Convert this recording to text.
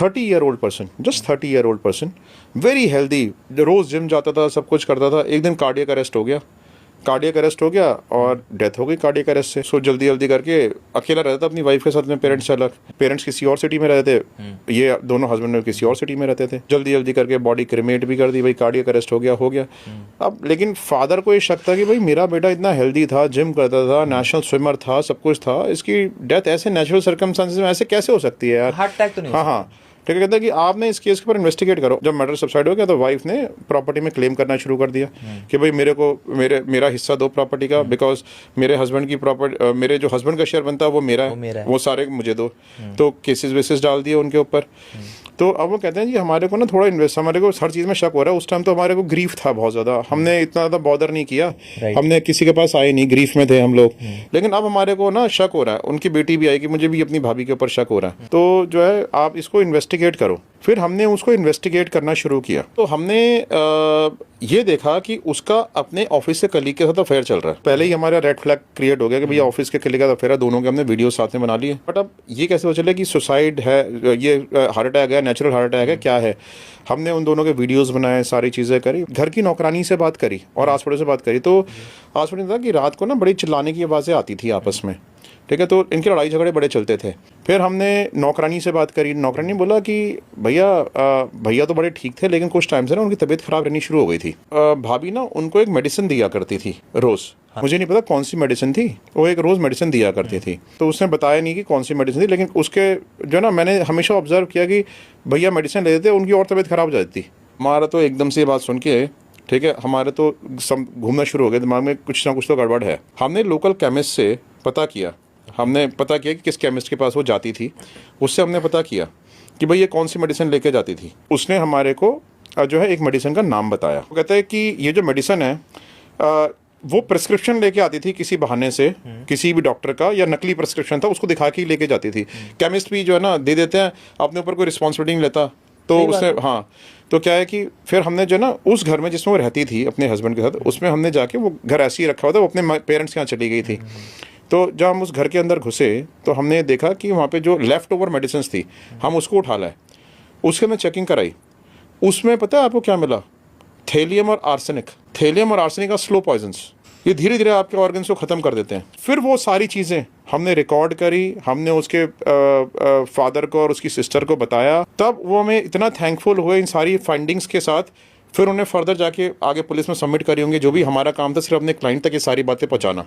30-year-old person, just 30-year-old person, very healthy, रोज़ gym जाता था, सब कुछ करता था। एक दिन कार्डियक अरेस्ट हो गया, और डेथ हो गई कार्डियक अरेस्ट से। सो जल्दी जल्दी करके अकेला रहता था अपनी वाइफ के साथ में, पेरेंट्स से अलग, पेरेंट्स किसी और सिटी में रहते थे, ये दोनों हस्बैंड में किसी और सिटी में रहते थे। जल्दी जल्दी करके बॉडी क्रिमेट भी कर दी, भाई कार्डियक अरेस्ट हो गया। अब लेकिन फादर को ये शक था कि भाई मेरा बेटा इतना हेल्दी था, जिम करता था, नेशनल स्विमर था, सब कुछ था, इसकी डेथ ऐसे नेचुरल सर्कमस्टांसेस में ऐसे कैसे हो सकती है यार, हार्ट अटैक तो नहीं? हाँ, ठीक है। कहता है कि आपने इस केस के ऊपर इन्वेस्टिगेट करो। जब मर्डर सबसाइड हो गया तो वाइफ ने प्रॉपर्टी में क्लेम करना शुरू कर दिया कि भाई मेरा हिस्सा दो प्रॉपर्टी का, बिकॉज मेरे हस्बैंड की प्रॉपर्टी, मेरे जो हस्बैंड का शेयर बनता है वो मेरा है, वो सारे मुझे दो। तो केसेस वेसेस डाल दिए उनके ऊपर। तो अब वो कहते हैं जी हमारे को ना थोड़ा हमारे को हर चीज़ में शक हो रहा है। उस टाइम तो हमारे को ग्रीफ था बहुत ज़्यादा, हमने इतना ज़्यादा बॉदर नहीं किया, हमने किसी के पास आए नहीं, ग्रीफ में थे हम लोग। लेकिन अब हमारे को ना शक हो रहा है, उनकी बेटी भी आएगी, मुझे भी अपनी भाभी के ऊपर शक हो रहा है। तो जो है आप इसको इन्वेस्टिगेट करो। फिर हमने उसको इन्वेस्टिगेट करना शुरू किया। तो हमने ये देखा कि उसका अपने ऑफिस से कलीग के साथ अफेयर चल रहा है। पहले ही हमारा रेड फ्लैग क्रिएट हो गया कि भैया ऑफिस के कलीग का अफेयर है, दोनों के हमने वीडियो साथ में बना लिए। बट अब ये कैसे हो चले कि सुसाइड है, ये हार्ट अटैक है, नेचुरल हार्ट अटैक है, क्या है। हमने उन दोनों के वीडियोस बनाए, सारी चीज़ें करी, घर की नौकरानी से बात करी और आस पड़ोस से बात करी। तो आस पड़ोस था कि रात को ना बड़ी चिल्लाने की आवाज़ें आती थी आपस में, ठीक है। तो इनके लड़ाई झगड़े बड़े चलते थे। फिर हमने नौकरानी से बात करी, नौकरानी बोला कि भैया तो बड़े ठीक थे, लेकिन कुछ टाइम से ना उनकी तबीयत खराब रहनी शुरू हो गई थी। भाभी ना उनको एक मेडिसिन दिया करती थी रोज़, मुझे नहीं पता कौन सी मेडिसिन थी, वो एक रोज़ मेडिसिन दिया करती थी। तो उसने बताया नहीं कि कौन सी मेडिसिन थी, लेकिन उसके जो ना मैंने हमेशा ऑब्जर्व किया कि भैया मेडिसिन लेते थे, उनकी और तबीयत खराब हो जाती थी। हमारा तो एकदम से ये बात सुन के, ठीक है, हमारे तो घूमना शुरू हो गया दिमाग में, कुछ ना कुछ तो गड़बड़ है। हमने लोकल केमिस्ट से पता किया, कि किस केमिस्ट के पास वो जाती थी। उससे हमने पता किया कि भाई ये कौन सी मेडिसिन लेके जाती थी। उसने हमारे को जो है एक मेडिसिन का नाम बताया। वो कहता है कि ये जो मेडिसिन है वो प्रिस्क्रिप्शन लेके आती थी किसी बहाने से, किसी भी डॉक्टर का, या नकली प्रिस्क्रिप्शन था, उसको दिखा के ही लेके जाती थी। केमिस्ट भी जो है ना दे देते हैं, अपने ऊपर कोई रिस्पॉन्सिबिलिटी नहीं लेता। तो उसने हाँ, तो क्या है कि फिर हमने जो ना उस घर में जिसमें वो रहती थी अपने हस्बैंड के साथ, उसमें हमने जाके, वो घर ऐसे ही रखा हुआ था, वो अपने पेरेंट्स के यहाँ चली गई थी। तो जब हम उस घर के अंदर घुसे तो हमने देखा कि वहाँ पे जो लेफ़्ट ओवर मेडिसिन थी, हम उसको उठा लाए। उसके में चेकिंग कराई, उसमें पता है आपको क्या मिला? थेलियम और आर्सेनिक का स्लो पॉइजन्स। ये धीरे धीरे आपके ऑर्गन्स को ख़त्म कर देते हैं। फिर वो सारी चीज़ें हमने रिकॉर्ड करी, हमने उसके फादर को और उसकी सिस्टर को बताया। तब वो हमें इतना थैंकफुल हुए इन सारी फाइंडिंग्स के साथ। फिर उन्हें फर्दर जाके आगे पुलिस में सबमिट करी होंगे। जो भी हमारा काम था सिर्फ अपने क्लाइंट तक ये सारी बातें पहुँचाना।